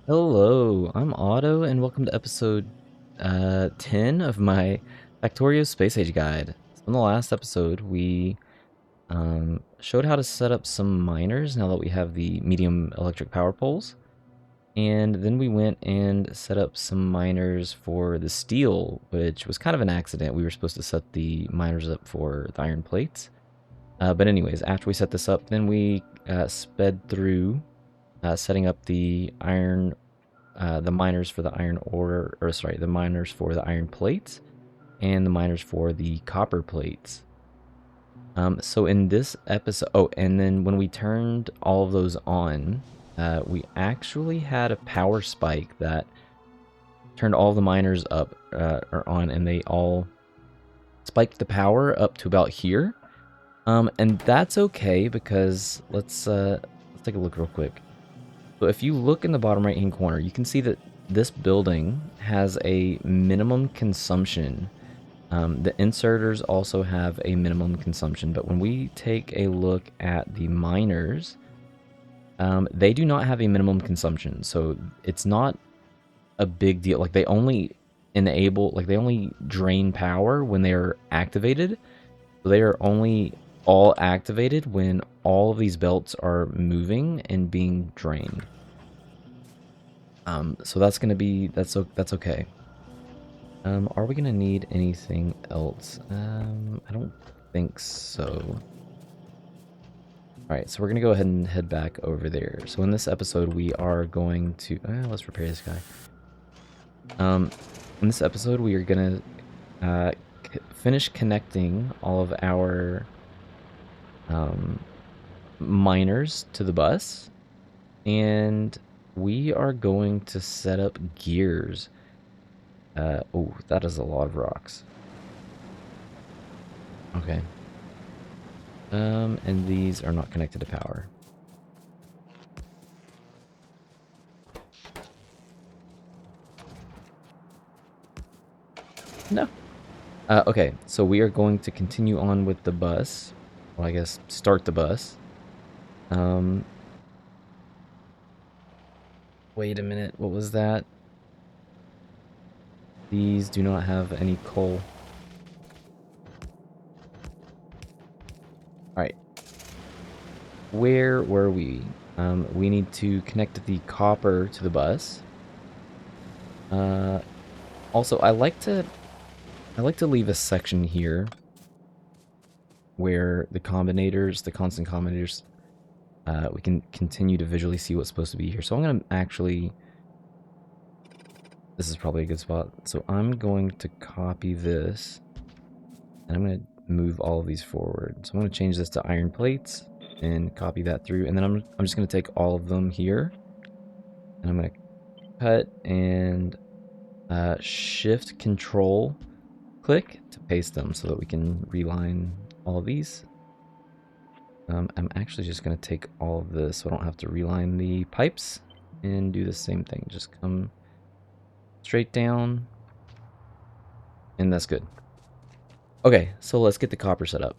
Hello, I'm Otto, and welcome to episode 10 of my Factorio Space Age Guide. So in the last episode, we showed how to set up some miners now that we have the medium electric power poles. And then we went and set up some miners for the steel, which was kind of an accident. We were supposed to set the miners up for the iron plates. But anyways, after we set this up, then we sped through setting up the miners for the iron ore, or sorry, the miners for the iron plates and the miners for the copper plates. So in this episode, oh, and then when we turned all of those on, we actually had a power spike that turned all the miners up or on, and they all spiked the power up to about here. And that's okay because let's take a look real quick. So if you look in the bottom right hand corner, you can see that this building has a minimum consumption. The inserters also have a minimum consumption, but when we take a look at the miners, they do not have a minimum consumption. So it's not a big deal. Like they only they only drain power when they are activated. So they are only all activated when all of these belts are moving and being drained. So that's gonna be that's okay. Are we gonna need anything else? I don't think so. All right, so we're gonna go ahead and head back over there. So in this episode, we are going to let's repair this guy. In this episode, we are gonna uh, finish connecting all of our miners to the bus, and we are going to set up gears. Oh, that is a lot of rocks. Okay. And these are not connected to power. No. Okay, so we are going to continue on with the bus. Well, I guess start the bus. Um, Wait a minute, what was that? These do not have any coal. Alright. Where were we? We need to connect the copper to the bus. Also, I like to leave a section here where the combinators, the constant combinators, we can continue to visually see what's supposed to be here. So I'm going to actually, this is probably a good spot. So I'm going to copy this, and I'm going to move all of these forward. So I'm going to change this to iron plates and copy that through. And then I'm just going to take all of them here, and I'm going to cut and shift control click to paste them so that we can reline all of these. I'm actually just going to take all of this so I don't have to reline the pipes and do the same thing. Just come straight down, and that's good. Okay, so let's get the copper set up.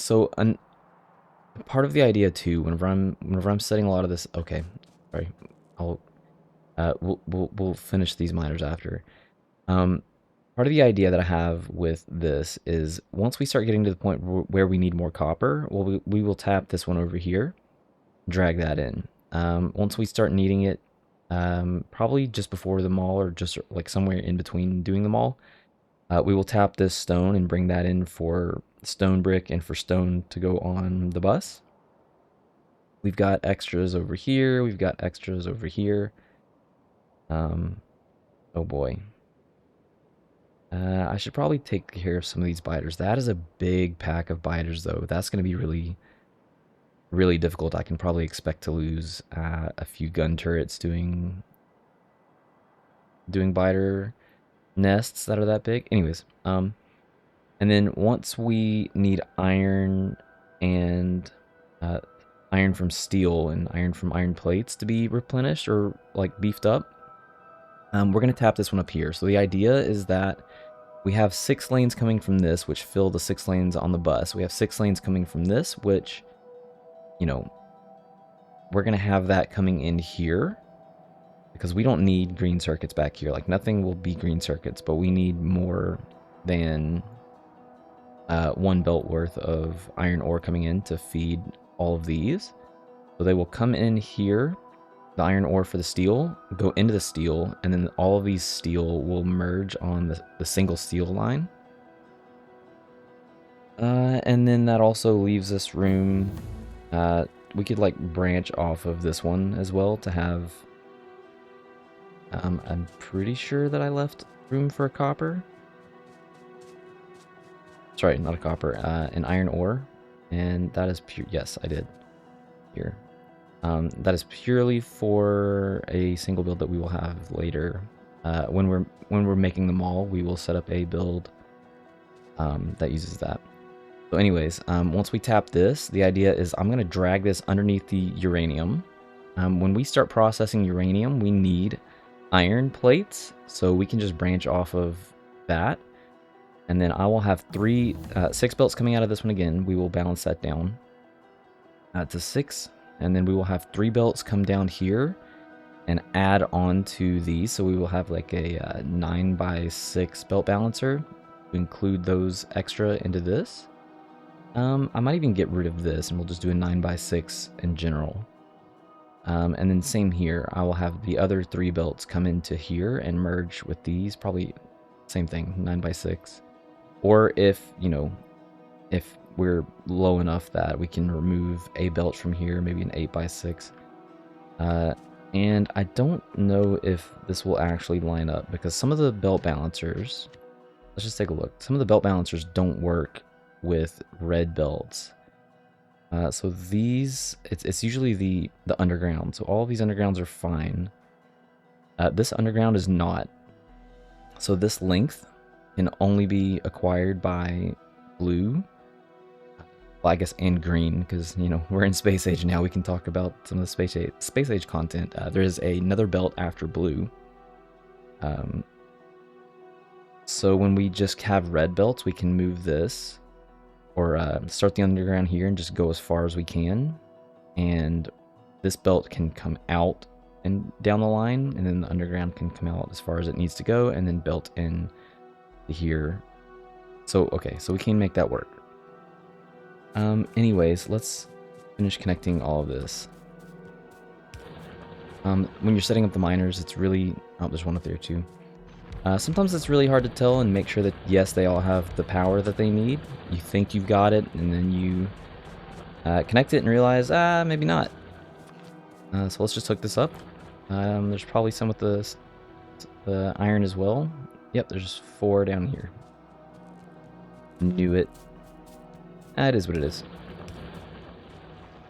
So part of the idea too, whenever I'm setting a lot of this, okay, sorry, I'll we'll finish these miners after. Part of the idea that I have with this is once we start getting to the point where we need more copper, well, we will tap this one over here, drag that in. Once we start needing it, probably just before the mall or just like somewhere in between doing the mall, we will tap this stone and bring that in for stone brick and for stone to go on the bus. We've got extras over here. We've got extras over here. Oh boy. I should probably take care of some of these biters. That is a big pack of biters, though. That's going to be really, really difficult. I can probably expect to lose a few gun turrets doing biter nests that are that big. Anyways, and then once we need iron and iron from steel and iron from iron plates to be replenished or like beefed up, we're going to tap this one up here. So the idea is that we have 6 lanes coming from this, which fill the 6 lanes on the bus. We have 6 lanes coming from this, which, you know, we're going to have that coming in here because we don't need green circuits back here. Like, nothing will be green circuits, but we need more than 1 belt worth of iron ore coming in to feed all of these. So they will come in here, the iron ore for the steel, go into the steel, and then all of these steel will merge on the single steel line. And then that also leaves us room. We could like branch off of this one as well to have. I'm pretty sure that I left room for a copper. Sorry, not a copper, an iron ore. And that is pure, yes, I did. Here. That is purely for a single build that we will have later. When we're making them all, we will set up a build that uses that. So anyways, once we tap this, the idea is I'm going to drag this underneath the uranium. When we start processing uranium, we need iron plates, so we can just branch off of that. And then I will have 6 belts coming out of this one again. We will balance that down to 6. And then we will have 3 belts come down here and add on to these. So we will have like a 9x6 belt balancer. We include those extra into this. I might even get rid of this and we'll just do a 9x6 in general. And then same here. I will have the other 3 belts come into here and merge with these. Probably same thing, 9x6. Or if, you know, if we're low enough that we can remove a belt from here, maybe an 8x6. And I don't know if this will actually line up because some of the belt balancers, let's just take a look. Some of the belt balancers don't work with red belts. So these, it's usually the underground. So all of these undergrounds are fine. This underground is not. So this length can only be acquired by blue. Well, I guess, and green, because, you know, we're in Space Age now. We can talk about some of the Space Age content. There is another belt after blue. So when we just have red belts, we can move this, or start the underground here and just go as far as we can. And this belt can come out and down the line, and then the underground can come out as far as it needs to go, and then belt in here. So, okay, so we can make that work. Anyways, let's finish connecting all of this. When you're setting up the miners, it's really... Oh, there's one up there too. Sometimes it's really hard to tell and make sure that, yes, they all have the power that they need. You think you've got it, and then you connect it and realize, maybe not. So let's just hook this up. There's probably some with the iron as well. Yep, there's 4 down here. Knew it. It is what it is.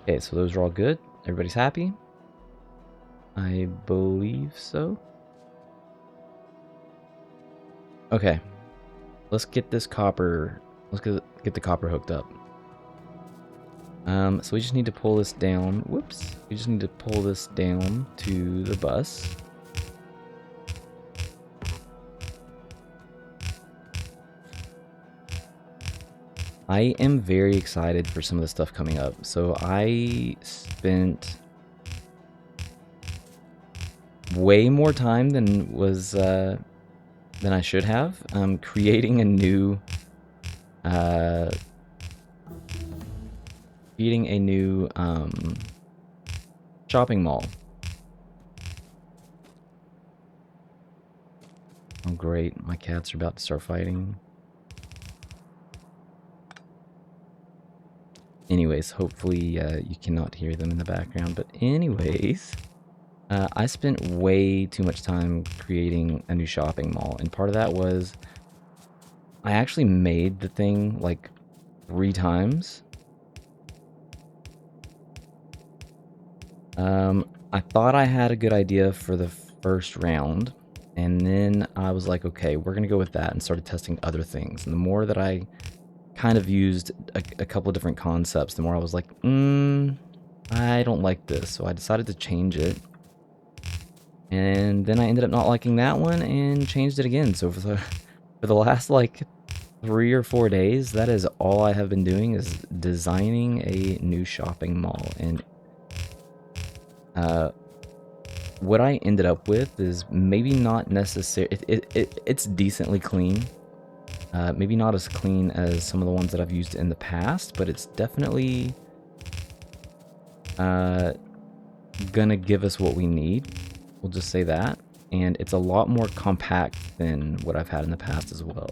Okay, so those are all good. Everybody's happy? I believe so. Okay. Let's get this copper... Let's get the copper hooked up. So we just need to pull this down. Whoops. We just need to pull this down to the bus. I am very excited for some of the stuff coming up. So I spent way more time than I should have creating a new shopping mall. Oh great, my cats are about to start fighting. Anyways, hopefully you cannot hear them in the background. But anyways, I spent way too much time creating a new shopping mall. And part of that was I actually made the thing like 3 times. I thought I had a good idea for the first round. And then I was like, okay, we're going to go with that, and started testing other things. And the more that I kind of used a couple of different concepts, the more I was like, I don't like this. So I decided to change it. And then I ended up not liking that one and changed it again. So for the last like 3 or 4 days, that is all I have been doing, is designing a new shopping mall. And What I ended up with is maybe not necessary. It's decently clean. Maybe not as clean as some of the ones that I've used in the past, but it's definitely gonna give us what we need. We'll just say that. And it's a lot more compact than what I've had in the past as well.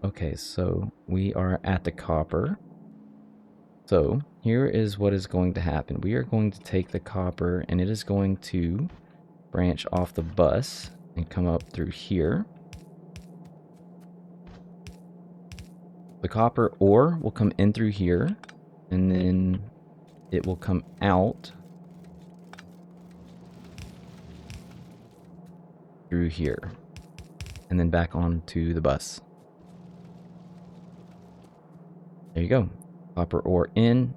Okay, so we are at the copper. So here is what is going to happen. We are going to take the copper and it is going to branch off the bus and come up through here. The copper ore will come in through here and then it will come out through here and then back onto the bus. There you go. Copper ore in,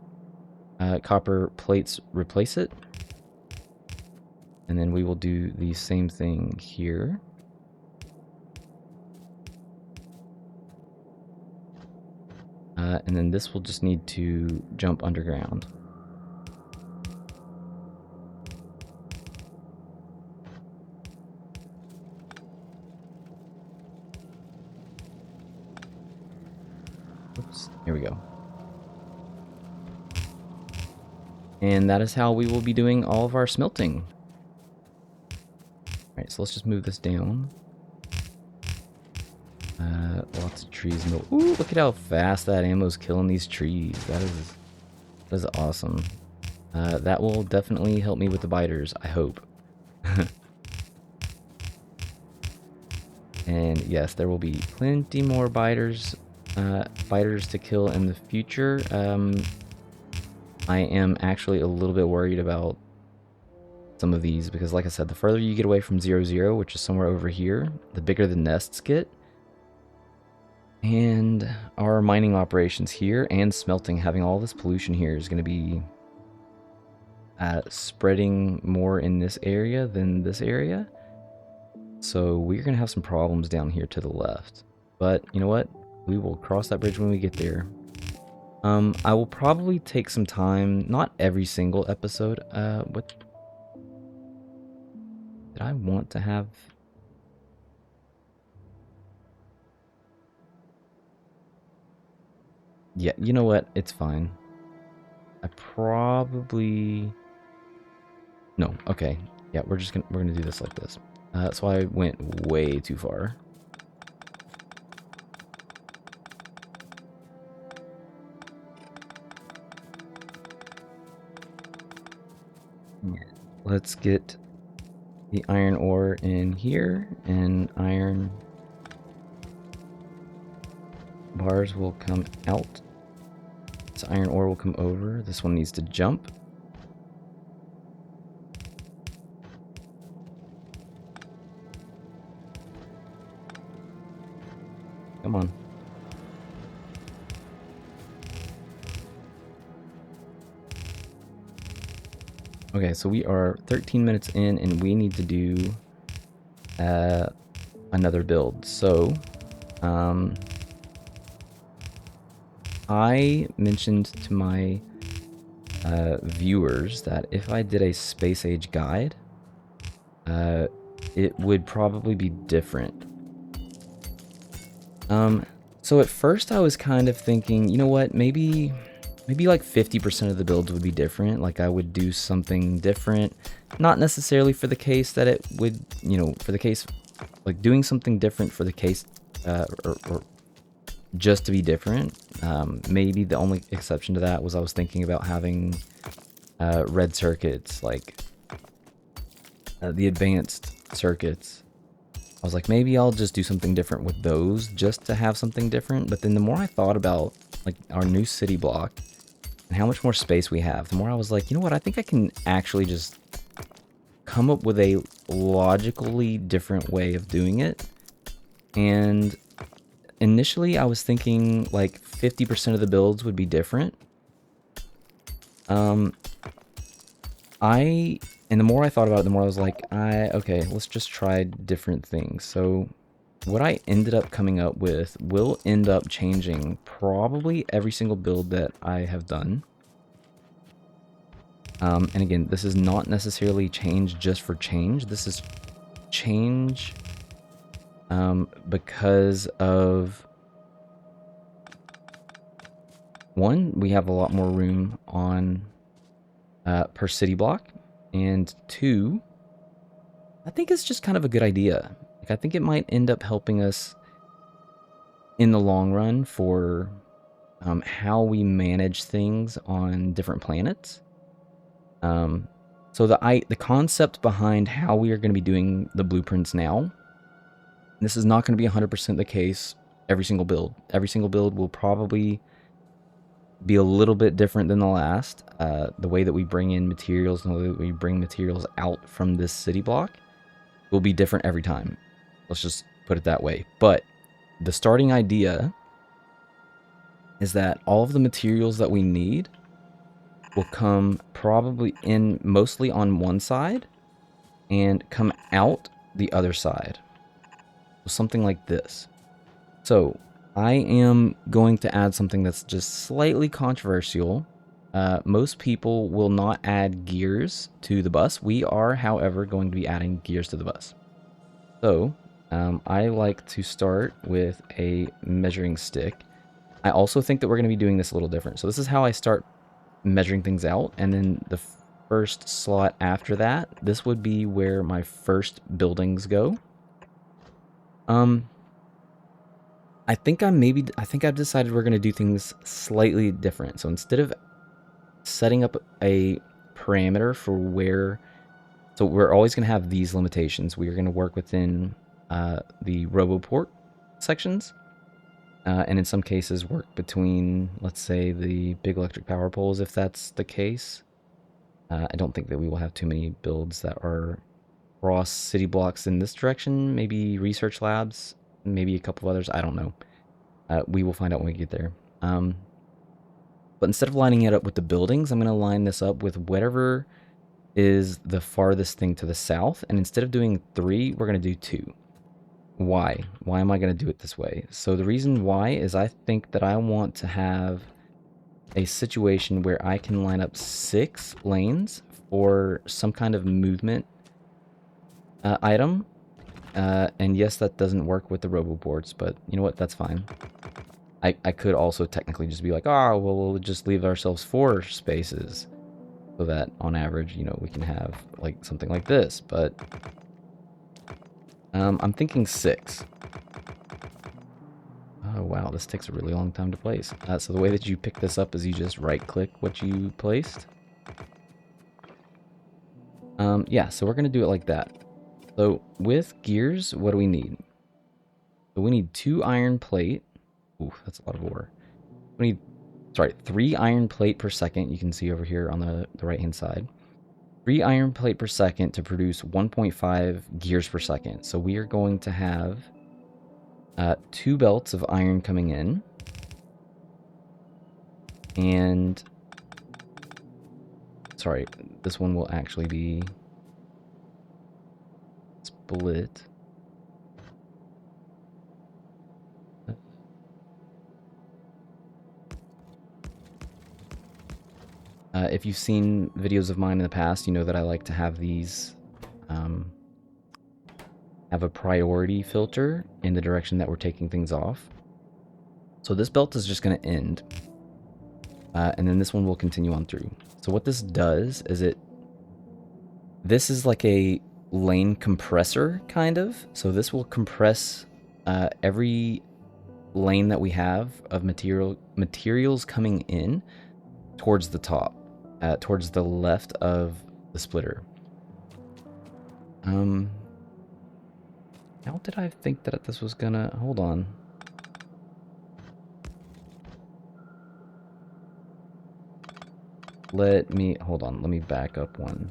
copper plates replace it. And then we will do the same thing here. And then this will just need to jump underground. Oops, here we go. And that is how we will be doing all of our smelting. Alright, so let's just move this down. Lots of trees. Ooh, look at how fast that ammo's killing these trees. That is awesome. That will definitely help me with the biters, I hope. And yes, there will be plenty more biters to kill in the future. I am actually a little bit worried about some of these because, like I said, the further you get away from 0-0, which is somewhere over here, the bigger the nests get. And our mining operations here and smelting, having all this pollution here is going to be spreading more in this area than this area. So we're going to have some problems down here to the left. But you know what? We will cross that bridge when we get there. I will probably take some time, not every single episode. What did I want to have? Yeah, you know what? It's fine. I probably... No, okay. Yeah, we're gonna do this like this. That's why I went way too far. Let's get the iron ore in here, and iron bars will come out. This iron ore will come over. This one needs to jump. Come on. Okay, so we are 13 minutes in, and we need to do another build. So, I mentioned to my viewers that if I did a space age guide, it would probably be different. So at first I was kind of thinking, you know what, maybe like 50% of the builds would be different. Like I would do something different, not necessarily for the case that it would, you know, for the case, like doing something different for the case, or just to be different. Maybe the only exception to that was I was thinking about having red circuits, like the advanced circuits. I was like, maybe I'll just do something different with those just to have something different. But then the more I thought about like our new city block and how much more space we have, the more I was like, you know what, I think I can actually just come up with a logically different way of doing it. And initially I was thinking like 50% of the builds would be different. And the more I thought about it, the more I was like, okay, let's just try different things. So what I ended up coming up with will end up changing probably every single build that I have done. And again, this is not necessarily change just for change. This is change because of, one, we have a lot more room on per city block, and two, I think it's just kind of a good idea. Like, I think it might end up helping us in the long run for how we manage things on different planets. So the concept behind how we are going to be doing the blueprints now, this is not going to be 100% the case every single build. Every single build will probably be a little bit different than the last. The way that we bring in materials and the way that we bring materials out from this city block will be different every time. Let's just put it that way. But the starting idea is that all of the materials that we need will come probably in mostly on one side and come out the other side. Something like this. So I am going to add something that's just slightly controversial. Most people will not add gears to the bus. We are, however, going to be adding gears to the bus. So I like to start with a measuring stick. I also think that we're going to be doing this a little different. So this is how I start measuring things out, and then the first slot after that, this would be where my first buildings go. I think I've decided we're going to do things slightly different. So instead of setting up a parameter for where, so we're always going to have these limitations. We are going to work within the RoboPort sections, and in some cases work between, let's say, the big electric power poles, if that's the case. I don't think that we will have too many builds that are cross city blocks in this direction. Maybe research labs, maybe a couple of others. I don't know. We will find out when we get there. But instead of lining it up with the buildings, I'm going to line this up with whatever is the farthest thing to the south. And instead of doing 3, we're going to do 2. Why? Why am I going to do it this way? So the reason why is I think that I want to have a situation where I can line up 6 lanes for some kind of movement item. And yes, that doesn't work with the roboboards, but you know what? That's fine. I could also technically just be like, oh, well, we'll just leave ourselves 4 spaces so that on average, you know, we can have like something like this, but I'm thinking 6. Oh, wow, this takes a really long time to place. So the way that you pick this up is you just right-click what you placed. Yeah, so we're going to do it like that. So with gears, what do we need? So we need 2 iron plate. Ooh, that's a lot of ore. We need, sorry, 3 iron plate per second. You can see over here on the right-hand side. 3 iron plate per second to produce 1.5 gears per second. So we are going to have 2 belts of iron coming in. And, sorry, this one will actually be split. If you've seen videos of mine in the past, you know that I like to have these, have a priority filter in the direction that we're taking things off. So this belt is just going to end. And then this one will continue on through. So what this does is this is like a lane compressor, kind of. So this will compress every lane that we have of materials coming in towards the top, towards the left of the splitter. How did I think that this was gonna... Hold on. Hold on, let me back up one.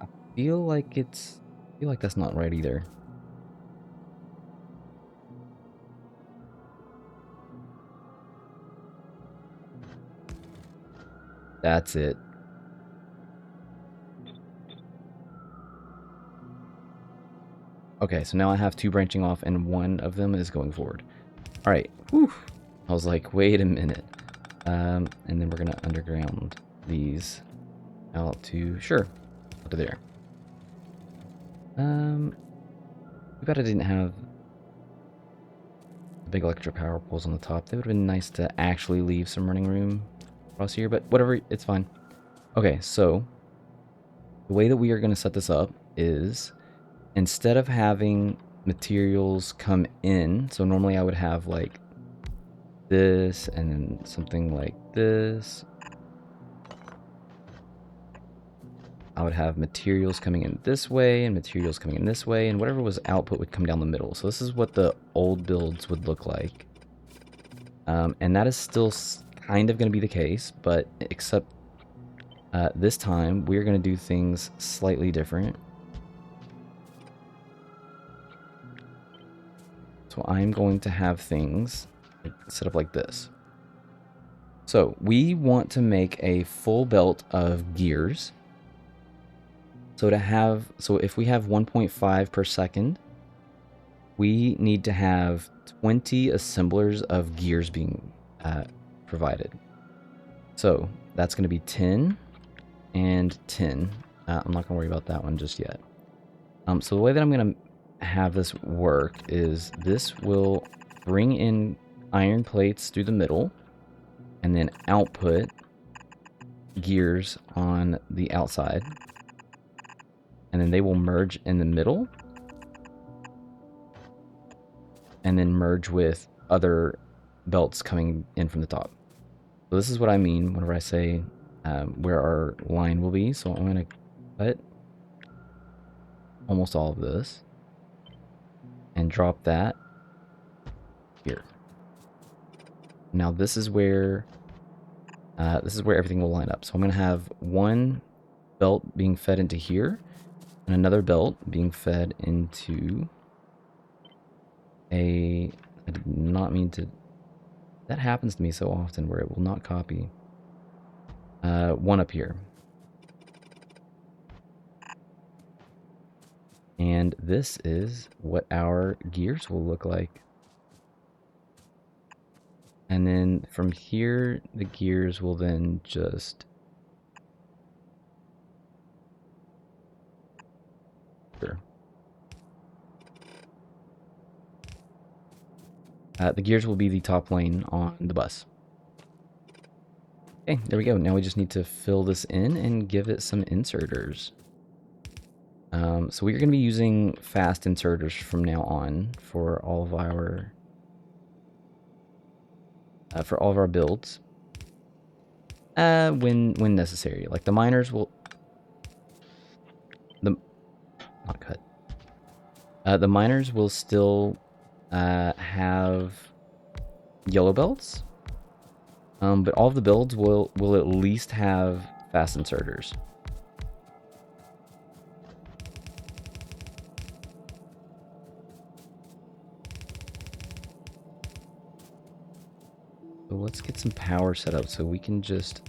I feel like that's not right either. That's it. Okay, so now I have 2 branching off and 1 of them is going forward. All right. Whew. I was like, wait a minute. And then we're gonna underground these out to, sure, up to there. Too bad I didn't have the big electric power poles on the top. They would have been nice to actually leave some running room across here, but whatever, it's fine. Okay, so the way that we are gonna set this up is instead of having materials come in, so normally I would have like this and then something like this. I would have materials coming in this way and materials coming in this way, and whatever was output would come down the middle. So this is what the old builds would look like. And that is still kind of going to be the case, but except this time we're going to do things slightly different. So I'm going to have things set up like this. So we want to make a full belt of gears. So if we have 1.5 per second, we need to have 20 assemblers of gears being provided. So that's going to be 10 and 10. I'm not going to worry about that one just yet. So the way that I'm going to have this work is this will bring in iron plates through the middle and then output gears on the outside. And then they will merge in the middle and then merge with other belts coming in from the top. So this is what I mean whenever I say where our line will be. So I'm going to cut almost all of this and drop that here. Now this is where everything will line up. So I'm going to have one belt being fed into here and another belt being fed into I did not mean to. That happens to me so often where it will not copy. One up here. And this is what our gears will look like. And then from here, the gears will then just... Sure. The gears will be the top lane on the bus. Okay, there we go. Now we just need to fill this in and give it some inserters. So we're going to be using fast inserters from now on for all of our builds. When necessary. Like the miners will... Not cut. The miners will still have yellow belts. But all of the builds will at least have fast inserters. So let's get some power set up so we can just...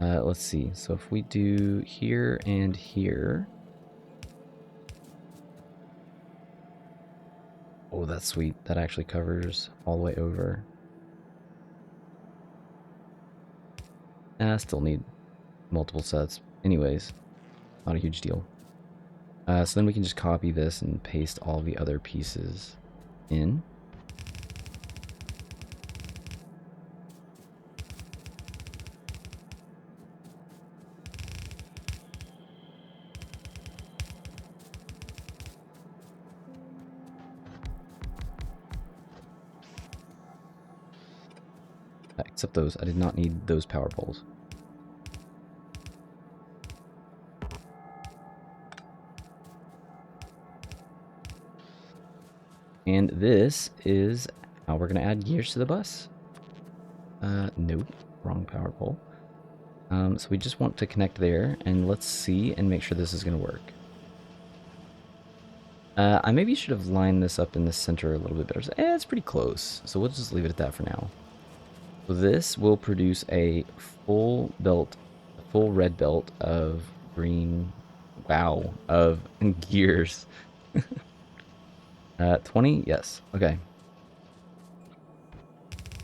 let's see. So if we do here and here... Oh, that's sweet. That actually covers all the way over. Still need multiple sets. Anyways, not a huge deal. So then we can just copy this and paste all the other pieces in. Except those. I did not need those power poles. And this is how we're going to add gears to the bus. Nope, wrong power pole. So we just want to connect there, and let's see and make sure this is going to work. I maybe should have lined this up in the center a little bit better. It's pretty close, so we'll just leave it at that for now. So this will produce a full belt, a full red belt of green, wow, of gears. 20, yes, okay.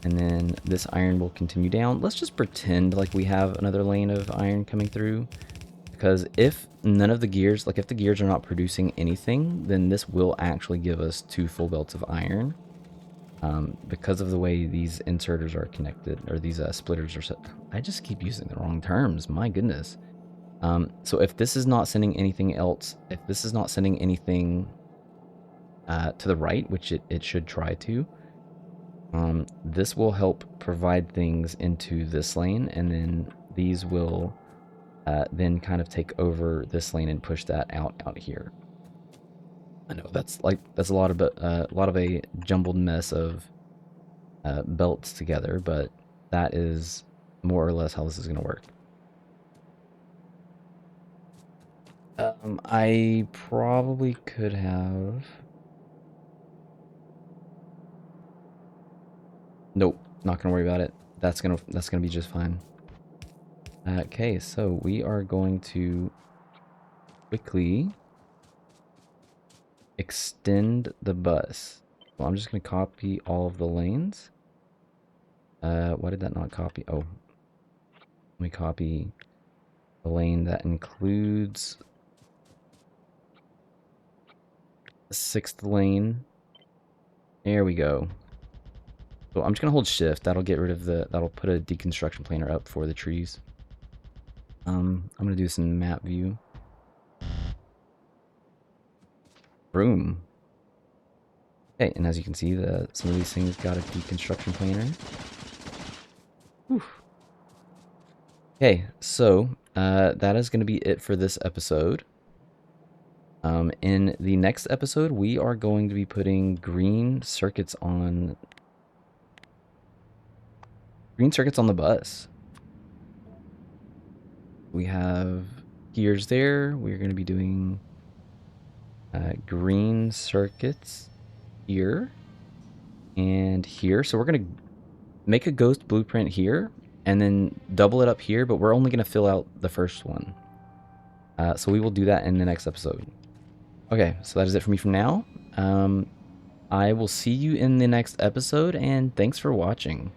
And then this iron will continue down. Let's just pretend like we have another lane of iron coming through. Because if none of the gears, like if the gears are not producing anything, then this will actually give us 2 full belts of iron. Because of the way these inserters are connected, or these splitters are set. I just keep using the wrong terms, my goodness. So if this is not sending anything else, if this is not sending anything to the right, which it should try to, this will help provide things into this lane, and then these will then kind of take over this lane and push that out here. I know that's a lot of a jumbled mess of belts together, but that is more or less how this is going to work. I probably could have. Nope, not gonna worry about it. That's gonna be just fine. Okay, so we are going to quickly extend the bus. Well, I'm just gonna copy all of the lanes. Why did that not copy? Oh, let me copy the lane that includes the 6th lane. There we go. So I'm just gonna hold shift. That'll get rid of that'll put a deconstruction planer up for the trees. I'm gonna do this in map view. Boom. Okay, and as you can see, some of these things got a deconstruction planer. Whew. Okay, so that is going to be it for this episode. In the next episode, we are going to be putting green circuits on the bus. We have gears there. We're going to be doing green circuits here and here. So we're going to make a ghost blueprint here and then double it up here, but we're only going to fill out the first one. So we will do that in the next episode. Okay, so that is it for me from now. I will see you in the next episode, and thanks for watching.